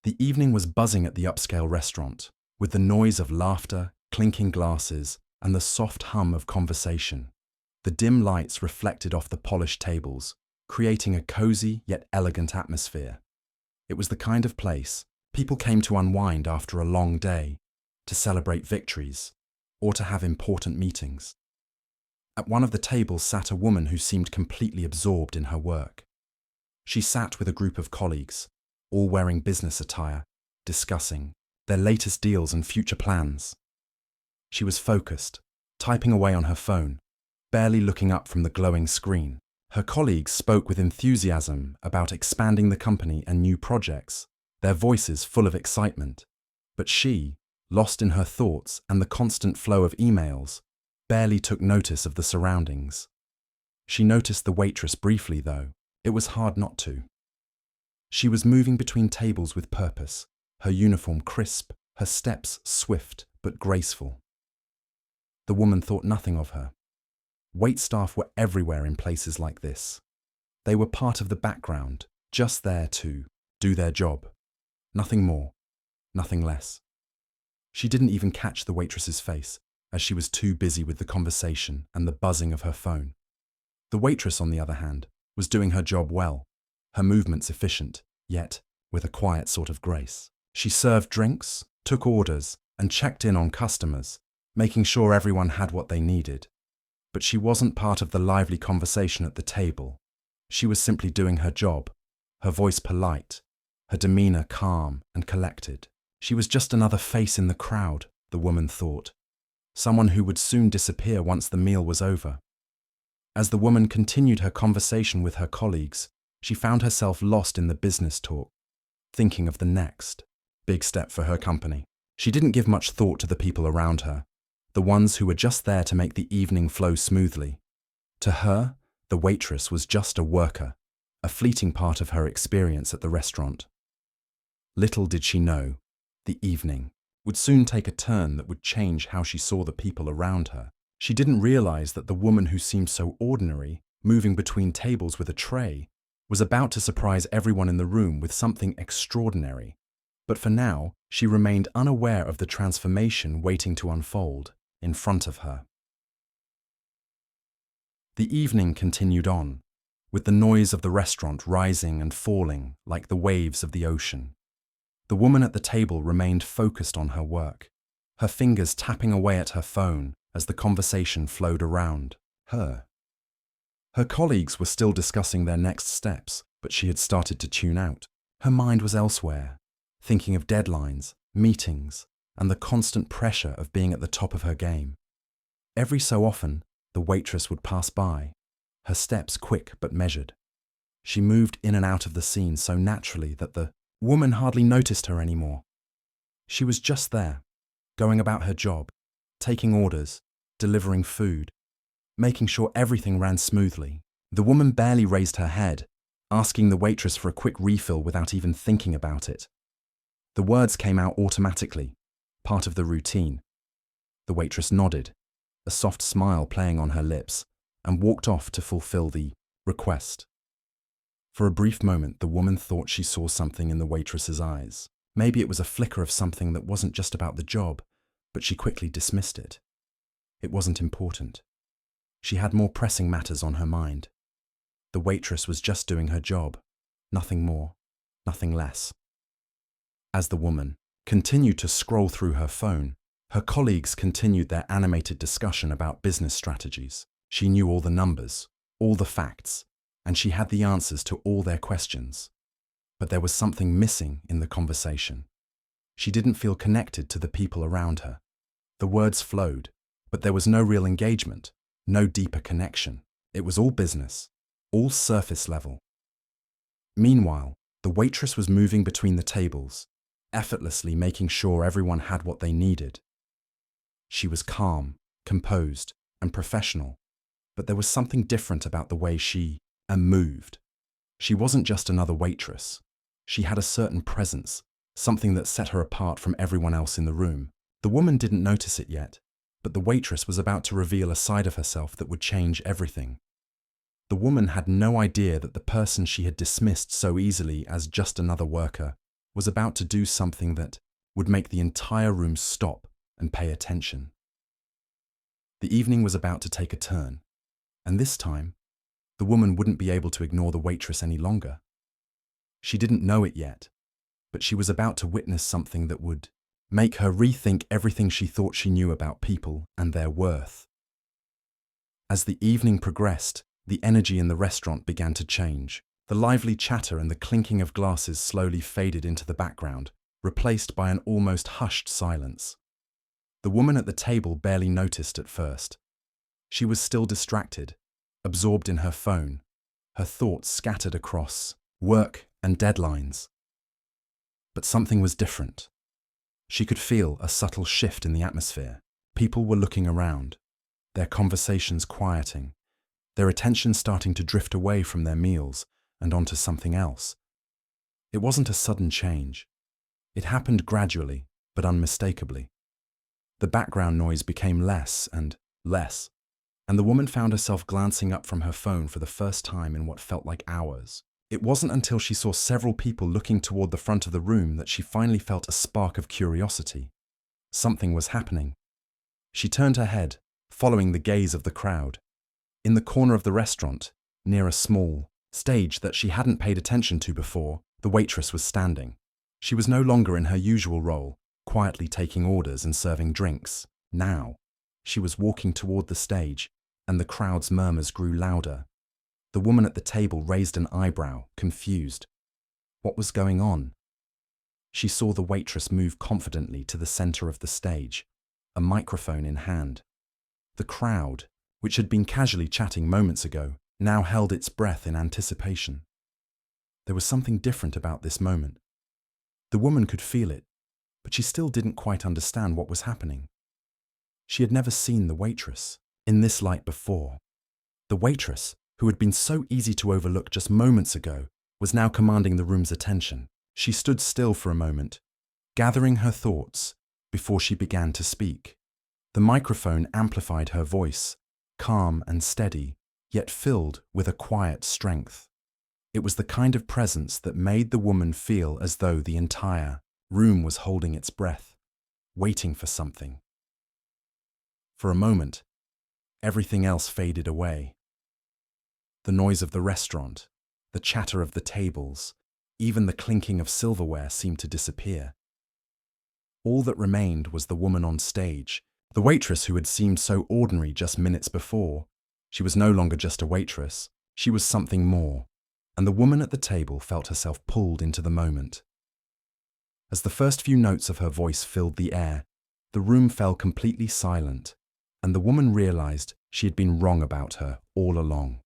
The evening was buzzing at the upscale restaurant, with the noise of laughter, clinking glasses, and the soft hum of conversation. The dim lights reflected off the polished tables, creating a cozy yet elegant atmosphere. It was the kind of place people came to unwind after a long day, to celebrate victories, or to have important meetings. At one of the tables sat a woman who seemed completely absorbed in her work. She sat with a group of colleagues, all wearing business attire, discussing their latest deals and future plans. She was focused, typing away on her phone, barely looking up from the glowing screen. Her colleagues spoke with enthusiasm about expanding the company and new projects, their voices full of excitement. But she, lost in her thoughts and the constant flow of emails, barely took notice of the surroundings. She noticed the waitress briefly, though. It was hard not to. She was moving between tables with purpose, her uniform crisp, her steps swift but graceful. The woman thought nothing of her. Waitstaff were everywhere in places like this. They were part of the background, just there to do their job. Nothing more, nothing less. She didn't even catch the waitress's face, as she was too busy with the conversation and the buzzing of her phone. The waitress, on the other hand, was doing her job well, her movements efficient, yet with a quiet sort of grace. She served drinks, took orders, and checked in on customers, making sure everyone had what they needed. But she wasn't part of the lively conversation at the table. She was simply doing her job, her voice polite, her demeanor calm and collected. She was just another face in the crowd, the woman thought, someone who would soon disappear once the meal was over. As the woman continued her conversation with her colleagues, she found herself lost in the business talk, thinking of the next big step for her company. She didn't give much thought to the people around her, the ones who were just there to make the evening flow smoothly. To her, the waitress was just a worker, a fleeting part of her experience at the restaurant. Little did she know, the evening would soon take a turn that would change how she saw the people around her. She didn't realize that the woman who seemed so ordinary, moving between tables with a tray, was about to surprise everyone in the room with something extraordinary. But for now, she remained unaware of the transformation waiting to unfold in front of her. The evening continued on, with the noise of the restaurant rising and falling like the waves of the ocean. The woman at the table remained focused on her work, her fingers tapping away at her phone as the conversation flowed around her. Her colleagues were still discussing their next steps, but she had started to tune out. Her mind was elsewhere, thinking of deadlines, meetings, and the constant pressure of being at the top of her game. Every so often, the waitress would pass by, her steps quick but measured. She moved in and out of the scene so naturally that the woman hardly noticed her anymore. She was just there, going about her job, taking orders, delivering food, making sure everything ran smoothly. The woman barely raised her head, asking the waitress for a quick refill without even thinking about it. The words came out automatically, part of the routine. The waitress nodded, a soft smile playing on her lips, and walked off to fulfill the request. For a brief moment, the woman thought she saw something in the waitress's eyes. Maybe it was a flicker of something that wasn't just about the job, but she quickly dismissed it. It wasn't important. She had more pressing matters on her mind. The waitress was just doing her job, nothing more, nothing less. As the woman continued to scroll through her phone, her colleagues continued their animated discussion about business strategies. She knew all the numbers, all the facts, and she had the answers to all their questions. But there was something missing in the conversation. She didn't feel connected to the people around her. The words flowed, but there was no real engagement, no deeper connection. It was all business, all surface level. Meanwhile, the waitress was moving between the tables, effortlessly making sure everyone had what they needed. She was calm, composed, and professional, but there was something different about the way she moved. She wasn't just another waitress. She had a certain presence, something that set her apart from everyone else in the room. The woman didn't notice it yet, but the waitress was about to reveal a side of herself that would change everything. The woman had no idea that the person she had dismissed so easily as just another worker was about to do something that would make the entire room stop and pay attention. The evening was about to take a turn, and this time, the woman wouldn't be able to ignore the waitress any longer. She didn't know it yet, but she was about to witness something that would make her rethink everything she thought she knew about people and their worth. As the evening progressed, the energy in the restaurant began to change. The lively chatter and the clinking of glasses slowly faded into the background, replaced by an almost hushed silence. The woman at the table barely noticed at first. She was still distracted, absorbed in her phone, her thoughts scattered across work and deadlines. But something was different. She could feel a subtle shift in the atmosphere. People were looking around, their conversations quieting, their attention starting to drift away from their meals and onto something else. It wasn't a sudden change. It happened gradually, but unmistakably. The background noise became less and less, and the woman found herself glancing up from her phone for the first time in what felt like hours. It wasn't until she saw several people looking toward the front of the room that she finally felt a spark of curiosity. Something was happening. She turned her head, following the gaze of the crowd. In the corner of the restaurant, near a small stage that she hadn't paid attention to before, the waitress was standing. She was no longer in her usual role, quietly taking orders and serving drinks. Now, she was walking toward the stage, and the crowd's murmurs grew louder. The woman at the table raised an eyebrow, confused. What was going on? She saw the waitress move confidently to the center of the stage, a microphone in hand. The crowd, which had been casually chatting moments ago, now held its breath in anticipation. There was something different about this moment. The woman could feel it, but she still didn't quite understand what was happening. She had never seen the waitress in this light before. The waitress, who had been so easy to overlook just moments ago, was now commanding the room's attention. She stood still for a moment, gathering her thoughts before she began to speak. The microphone amplified her voice, calm and steady, yet filled with a quiet strength. It was the kind of presence that made the woman feel as though the entire room was holding its breath, waiting for something. For a moment, everything else faded away. The noise of the restaurant, the chatter of the tables, even the clinking of silverware seemed to disappear. All that remained was the woman on stage, the waitress who had seemed so ordinary just minutes before. She was no longer just a waitress, she was something more, and the woman at the table felt herself pulled into the moment. As the first few notes of her voice filled the air, the room fell completely silent, and the woman realized she had been wrong about her all along.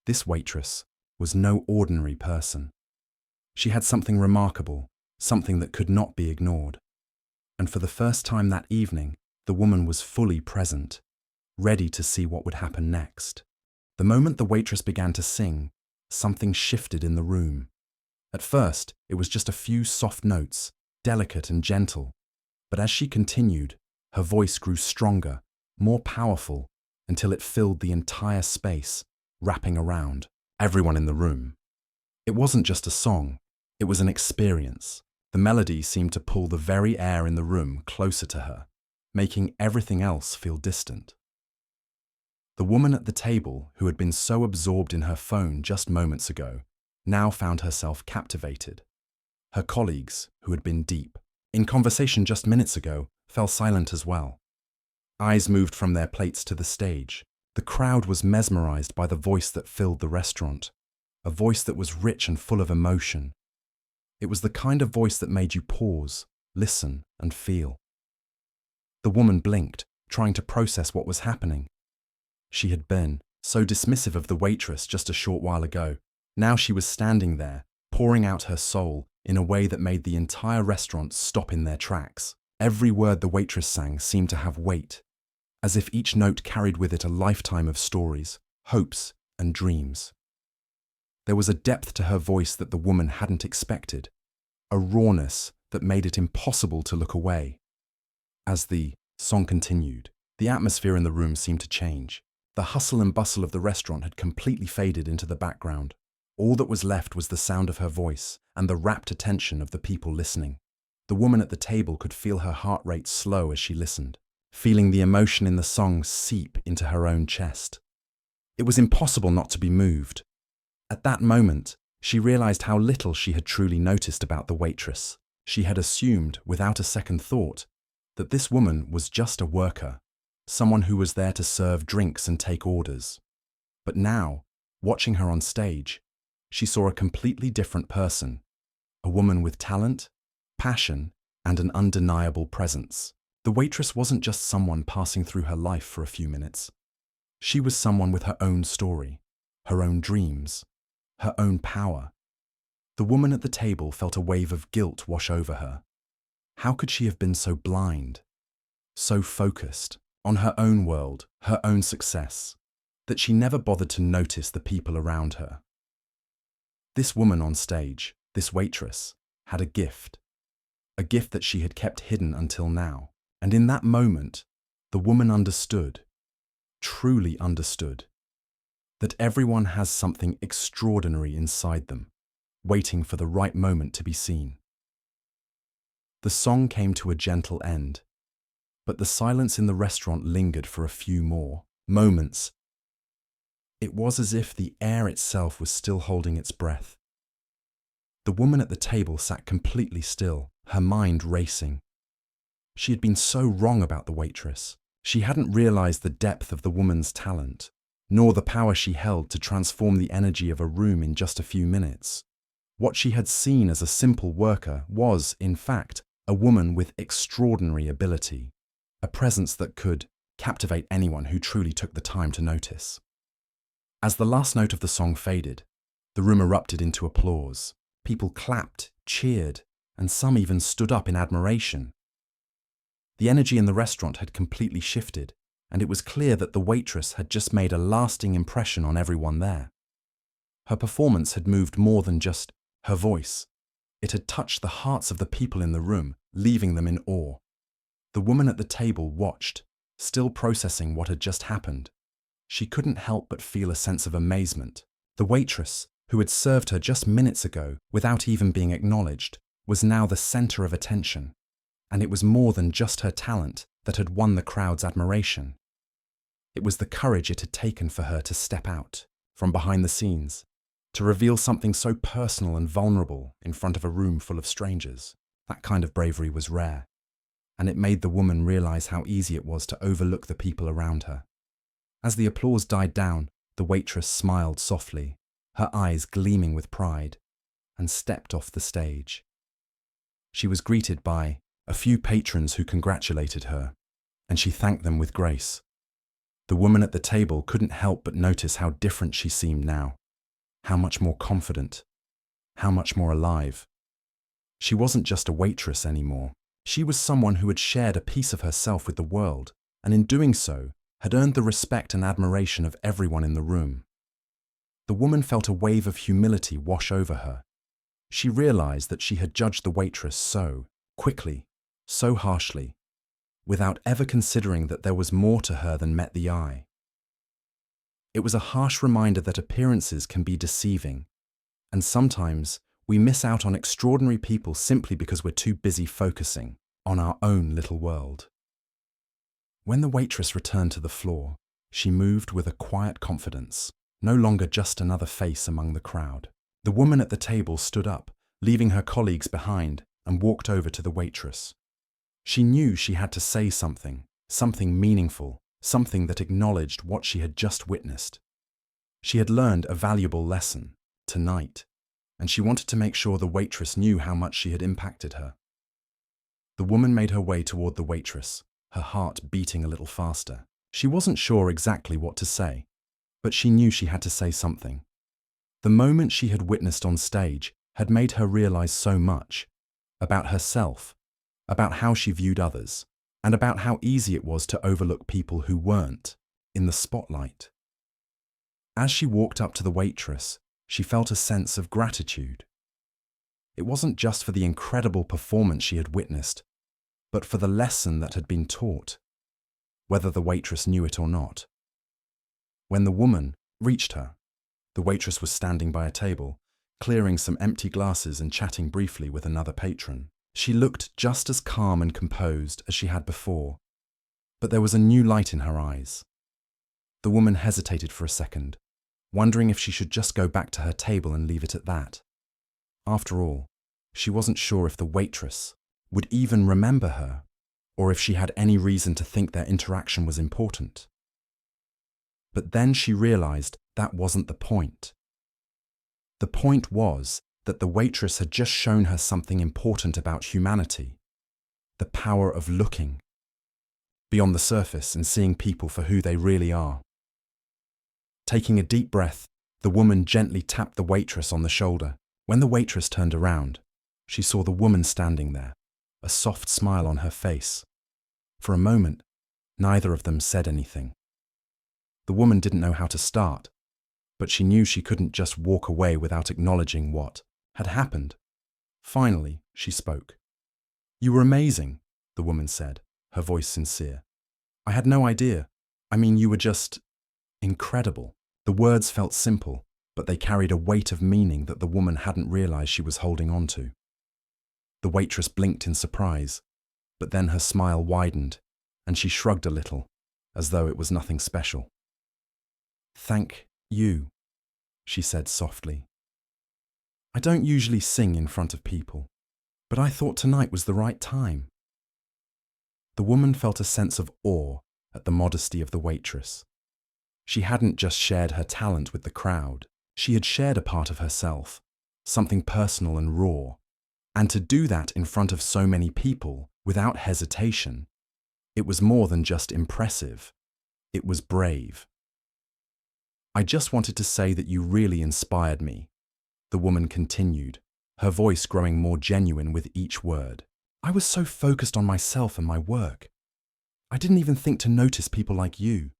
This waitress was no ordinary person. She had something remarkable, something that could not be ignored. And for the first time that evening, the woman was fully present, ready to see what would happen next. The moment the waitress began to sing, something shifted in the room. At first, it was just a few soft notes, delicate and gentle, but as she continued, her voice grew stronger, more powerful, until it filled the entire space, wrapping around everyone in the room. It wasn't just a song, it was an experience. The melody seemed to pull the very air in the room closer to her, making everything else feel distant. The woman at the table, who had been so absorbed in her phone just moments ago, now found herself captivated. Her colleagues, who had been deep in conversation just minutes ago, fell silent as well. Eyes moved from their plates to the stage. The crowd was mesmerized by the voice that filled the restaurant, a voice that was rich and full of emotion. It was the kind of voice that made you pause, listen, and feel. The woman blinked, trying to process what was happening. She had been so dismissive of the waitress just a short while ago. Now she was standing there, pouring out her soul in a way that made the entire restaurant stop in their tracks. Every word the waitress sang seemed to have weight, as if each note carried with it a lifetime of stories, hopes, and dreams. There was a depth to her voice that the woman hadn't expected, a rawness that made it impossible to look away. As the song continued, the atmosphere in the room seemed to change. The hustle and bustle of the restaurant had completely faded into the background. All that was left was the sound of her voice and the rapt attention of the people listening. The woman at the table could feel her heart rate slow as she listened, feeling the emotion in the song seep into her own chest. It was impossible not to be moved. At that moment, she realized how little she had truly noticed about the waitress. She had assumed, without a second thought, that this woman was just a worker, someone who was there to serve drinks and take orders. But now, watching her on stage, she saw a completely different person, a woman with talent, passion, and an undeniable presence. The waitress wasn't just someone passing through her life for a few minutes. She was someone with her own story, her own dreams, her own power. The woman at the table felt a wave of guilt wash over her. How could she have been so blind, so focused on her own world, her own success, that she never bothered to notice the people around her? This woman on stage, this waitress, had a gift that she had kept hidden until now. And in that moment, the woman understood, truly understood, that everyone has something extraordinary inside them, waiting for the right moment to be seen. The song came to a gentle end, but the silence in the restaurant lingered for a few more moments. It was as if the air itself was still holding its breath. The woman at the table sat completely still, her mind racing. She had been so wrong about the waitress. She hadn't realized the depth of the woman's talent, nor the power she held to transform the energy of a room in just a few minutes. What she had seen as a simple worker was, in fact, a woman with extraordinary ability, a presence that could captivate anyone who truly took the time to notice. As the last note of the song faded, the room erupted into applause. People clapped, cheered, and some even stood up in admiration. The energy in the restaurant had completely shifted, and it was clear that the waitress had just made a lasting impression on everyone there. Her performance had moved more than just her voice. It had touched the hearts of the people in the room, leaving them in awe. The woman at the table watched, still processing what had just happened. She couldn't help but feel a sense of amazement. The waitress, who had served her just minutes ago without even being acknowledged, was now the center of attention. And it was more than just her talent that had won the crowd's admiration. It was the courage it had taken for her to step out from behind the scenes, to reveal something so personal and vulnerable in front of a room full of strangers. That kind of bravery was rare, and it made the woman realize how easy it was to overlook the people around her. As the applause died down, the waitress smiled softly, her eyes gleaming with pride, and stepped off the stage. She was greeted by a few patrons who congratulated her, and she thanked them with grace. The woman at the table couldn't help but notice how different she seemed now, how much more confident, how much more alive. She wasn't just a waitress anymore. She was someone who had shared a piece of herself with the world, and in doing so, had earned the respect and admiration of everyone in the room. The woman felt a wave of humility wash over her. She realized that she had judged the waitress so quickly, so harshly, without ever considering that there was more to her than met the eye. It was a harsh reminder that appearances can be deceiving, and sometimes we miss out on extraordinary people simply because we're too busy focusing on our own little world. When the waitress returned to the floor, she moved with a quiet confidence, no longer just another face among the crowd. The woman at the table stood up, leaving her colleagues behind, and walked over to the waitress. She knew she had to say something meaningful, something that acknowledged what she had just witnessed. She had learned a valuable lesson, tonight, and she wanted to make sure the waitress knew how much she had impacted her. The woman made her way toward the waitress, her heart beating a little faster. She wasn't sure exactly what to say, but she knew she had to say something. The moment she had witnessed on stage had made her realize so much about herself, about how she viewed others, and about how easy it was to overlook people who weren't in the spotlight. As she walked up to the waitress, she felt a sense of gratitude. It wasn't just for the incredible performance she had witnessed, but for the lesson that had been taught, whether the waitress knew it or not. When the woman reached her, The waitress was standing by a table, clearing some empty glasses and chatting briefly with another patron. She looked just as calm and composed as she had before, but there was a new light in her eyes. The woman hesitated for a second, wondering if she should just go back to her table and leave it at that. After all, she wasn't sure if the waitress would even remember her, or if she had any reason to think their interaction was important. But then she realized that wasn't the point. The point was that the waitress had just shown her something important about humanity, the power of looking beyond the surface and seeing people for who they really are. Taking a deep breath, the woman gently tapped the waitress on the shoulder. When the waitress turned around, she saw the woman standing there, a soft smile on her face. For a moment, neither of them said anything. The woman didn't know how to start, but she knew she couldn't just walk away without acknowledging what had happened. Finally, she spoke. "You were amazing," the woman said, her voice sincere. "I had no idea. I mean, you were just incredible." The words felt simple, but they carried a weight of meaning that the woman hadn't realized she was holding on to. The waitress blinked in surprise, but then her smile widened, and she shrugged a little, as though it was nothing special. "Thank you," she said softly. "I don't usually sing in front of people, but I thought tonight was the right time." The woman felt a sense of awe at the modesty of the waitress. She hadn't just shared her talent with the crowd, she had shared a part of herself, something personal and raw. And to do that in front of so many people, without hesitation, it was more than just impressive, it was brave. "I just wanted to say that you really inspired me," the woman continued, her voice growing more genuine with each word. "I was so focused on myself and my work. I didn't even think to notice people like you,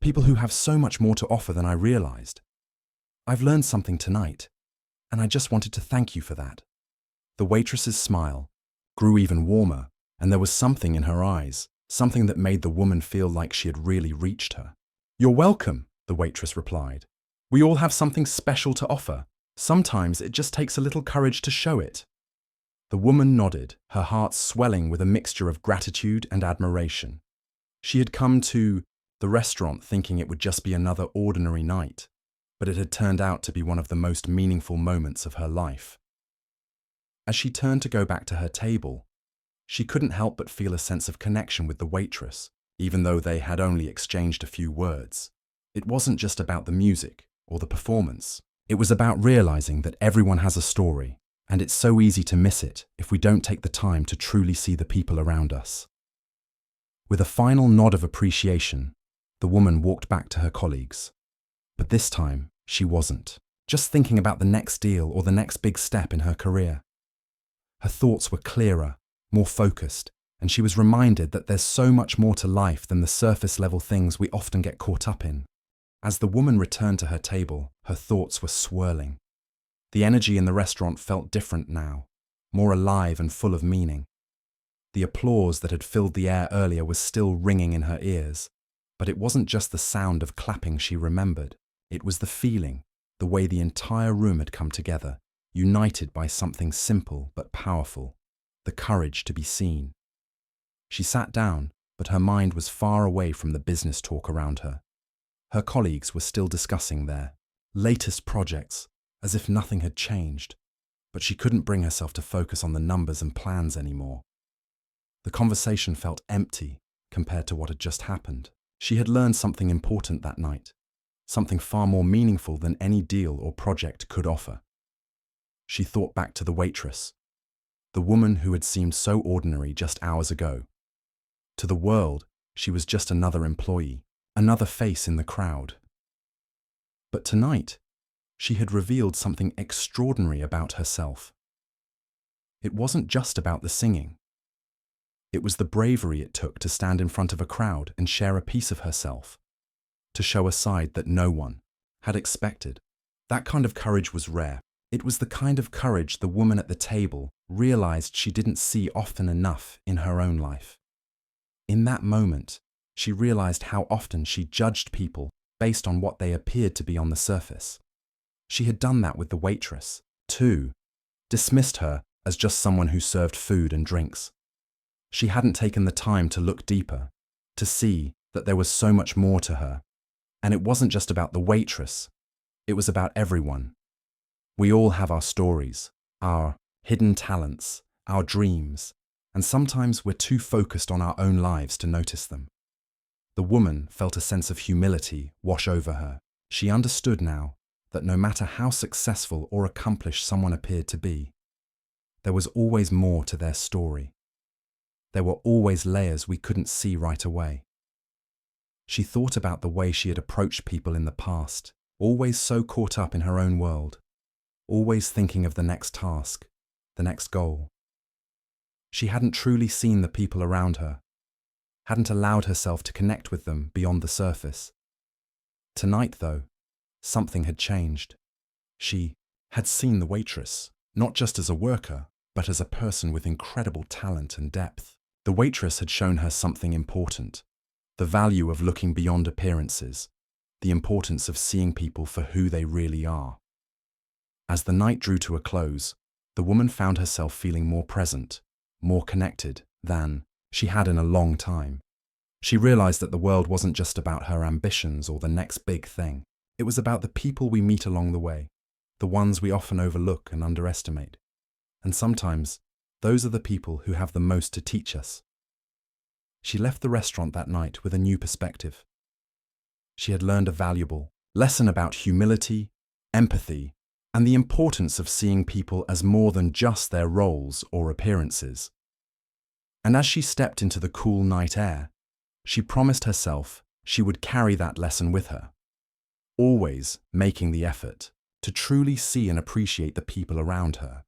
people who have so much more to offer than I realized. I've learned something tonight, and I just wanted to thank you for that." The waitress's smile grew even warmer, and there was something in her eyes, something that made the woman feel like she had really reached her. "You're welcome," the waitress replied. "We all have something special to offer. Sometimes it just takes a little courage to show it." The woman nodded, her heart swelling with a mixture of gratitude and admiration. She had come to the restaurant thinking it would just be another ordinary night, but it had turned out to be one of the most meaningful moments of her life. As she turned to go back to her table, she couldn't help but feel a sense of connection with the waitress, even though they had only exchanged a few words. It wasn't just about the music or the performance. It was about realizing that everyone has a story, and it's so easy to miss it if we don't take the time to truly see the people around us. With a final nod of appreciation, the woman walked back to her colleagues. But this time, she wasn't just thinking about the next deal or the next big step in her career. Her thoughts were clearer, more focused, and she was reminded that there's so much more to life than the surface-level things we often get caught up in. As the woman returned to her table, her thoughts were swirling. The energy in the restaurant felt different now, more alive and full of meaning. The applause that had filled the air earlier was still ringing in her ears, but it wasn't just the sound of clapping she remembered. It was the feeling, the way the entire room had come together, united by something simple but powerful, the courage to be seen. She sat down, but her mind was far away from the business talk around her. Her colleagues were still discussing their latest projects, as if nothing had changed, but she couldn't bring herself to focus on the numbers and plans anymore. The conversation felt empty compared to what had just happened. She had learned something important that night, something far more meaningful than any deal or project could offer. She thought back to the waitress, the woman who had seemed so ordinary just hours ago. To the world, she was just another employee, another face in the crowd. But tonight, she had revealed something extraordinary about herself. It wasn't just about the singing. It was the bravery it took to stand in front of a crowd and share a piece of herself, to show a side that no one had expected. That kind of courage was rare. It was the kind of courage the woman at the table realized she didn't see often enough in her own life. In that moment, she realized how often she judged people based on what they appeared to be on the surface. She had done that with the waitress, too, dismissed her as just someone who served food and drinks. She hadn't taken the time to look deeper, to see that there was so much more to her. And it wasn't just about the waitress, it was about everyone. We all have our stories, our hidden talents, our dreams, and sometimes we're too focused on our own lives to notice them. The woman felt a sense of humility wash over her. She understood now that no matter how successful or accomplished someone appeared to be, there was always more to their story. There were always layers we couldn't see right away. She thought about the way she had approached people in the past, always so caught up in her own world, always thinking of the next task, the next goal. She hadn't truly seen the people around her, hadn't allowed herself to connect with them beyond the surface. Tonight, though, something had changed. She had seen the waitress, not just as a worker, but as a person with incredible talent and depth. The waitress had shown her something important, the value of looking beyond appearances, the importance of seeing people for who they really are. As the night drew to a close, the woman found herself feeling more present, more connected than she had in a long time. She realized that the world wasn't just about her ambitions or the next big thing. It was about the people we meet along the way, the ones we often overlook and underestimate. And sometimes, those are the people who have the most to teach us. She left the restaurant that night with a new perspective. She had learned a valuable lesson about humility, empathy, and the importance of seeing people as more than just their roles or appearances. And as she stepped into the cool night air, she promised herself she would carry that lesson with her, always making the effort to truly see and appreciate the people around her,